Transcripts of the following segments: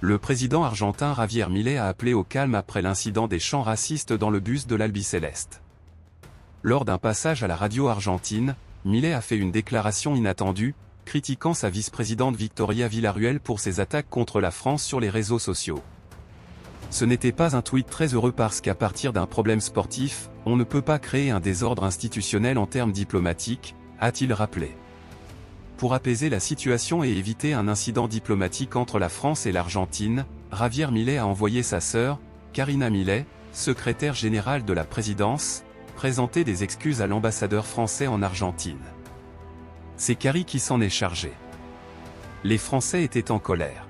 Le président argentin Javier Milei a appelé au calme après l'incident des chants racistes dans le bus de l'Albiceleste. Lors d'un passage à la radio argentine, Milei a fait une déclaration inattendue, critiquant sa vice-présidente Victoria Villarruel pour ses attaques contre la France sur les réseaux sociaux. Ce n'était pas un tweet très heureux parce qu'à partir d'un problème sportif, on ne peut pas créer un désordre institutionnel en termes diplomatiques, a-t-il rappelé. Pour apaiser la situation et éviter un incident diplomatique entre la France et l'Argentine, Javier Milei a envoyé sa sœur, Karina Milei, secrétaire générale de la présidence, présenter des excuses à l'ambassadeur français en Argentine. C'est Kari qui s'en est chargé. Les Français étaient en colère.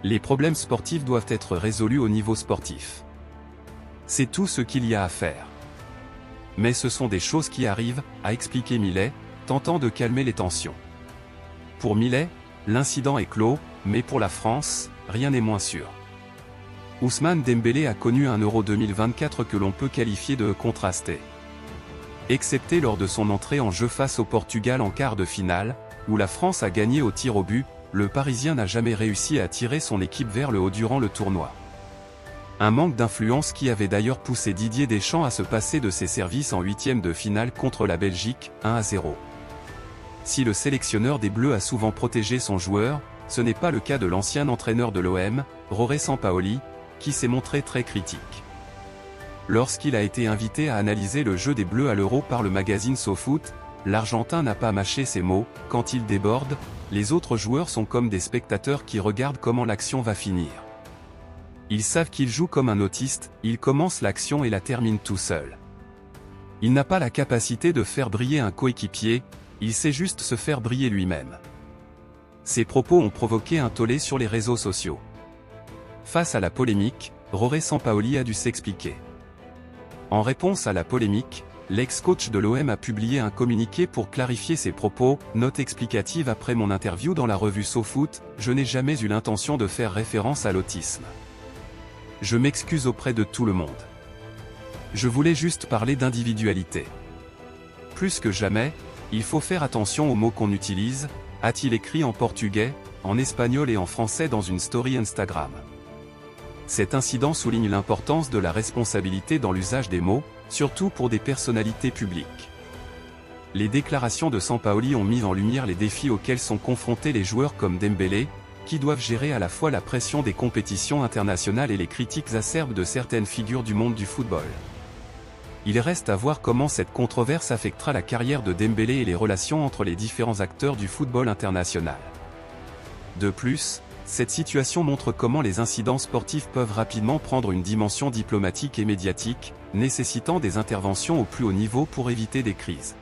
Les problèmes sportifs doivent être résolus au niveau sportif. C'est tout ce qu'il y a à faire. Mais ce sont des choses qui arrivent, a expliqué Milei, tentant de calmer les tensions. Pour Milei, l'incident est clos, mais pour la France, rien n'est moins sûr. Ousmane Dembélé a connu un Euro 2024 que l'on peut qualifier de contrasté. Excepté lors de son entrée en jeu face au Portugal en quart de finale, où la France a gagné au tir au but, le Parisien n'a jamais réussi à tirer son équipe vers le haut durant le tournoi. Un manque d'influence qui avait d'ailleurs poussé Didier Deschamps à se passer de ses services en huitième de finale contre la Belgique, 1-0. Si le sélectionneur des Bleus a souvent protégé son joueur, ce n'est pas le cas de l'ancien entraîneur de l'OM, Jorge Sampaoli, qui s'est montré très critique. Lorsqu'il a été invité à analyser le jeu des Bleus à l'Euro par le magazine SoFoot, l'Argentin n'a pas mâché ses mots. Quand il déborde, les autres joueurs sont comme des spectateurs qui regardent comment l'action va finir. Ils savent qu'il joue comme un autiste, il commence l'action et la termine tout seul. Il n'a pas la capacité de faire briller un coéquipier, il sait juste se faire briller lui-même. Ces propos ont provoqué un tollé sur les réseaux sociaux. Face à la polémique, Jorge Sampaoli a dû s'expliquer. En réponse à la polémique, l'ex-coach de l'OM a publié un communiqué pour clarifier ses propos. Note explicative après mon interview dans la revue SoFoot, je n'ai jamais eu l'intention de faire référence à l'autisme. Je m'excuse auprès de tout le monde. Je voulais juste parler d'individualité. Plus que jamais, il faut faire attention aux mots qu'on utilise, a-t-il écrit en portugais, en espagnol et en français dans une story Instagram. Cet incident souligne l'importance de la responsabilité dans l'usage des mots, surtout pour des personnalités publiques. Les déclarations de Sampaoli ont mis en lumière les défis auxquels sont confrontés les joueurs comme Dembélé, qui doivent gérer à la fois la pression des compétitions internationales et les critiques acerbes de certaines figures du monde du football. Il reste à voir comment cette controverse affectera la carrière de Dembélé et les relations entre les différents acteurs du football international. De plus, cette situation montre comment les incidents sportifs peuvent rapidement prendre une dimension diplomatique et médiatique, nécessitant des interventions au plus haut niveau pour éviter des crises.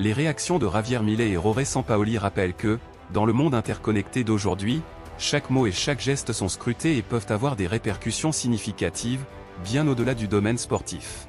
Les réactions de Javier Milei et Jorge Sampaoli rappellent que, dans le monde interconnecté d'aujourd'hui, chaque mot et chaque geste sont scrutés et peuvent avoir des répercussions significatives, bien au-delà du domaine sportif.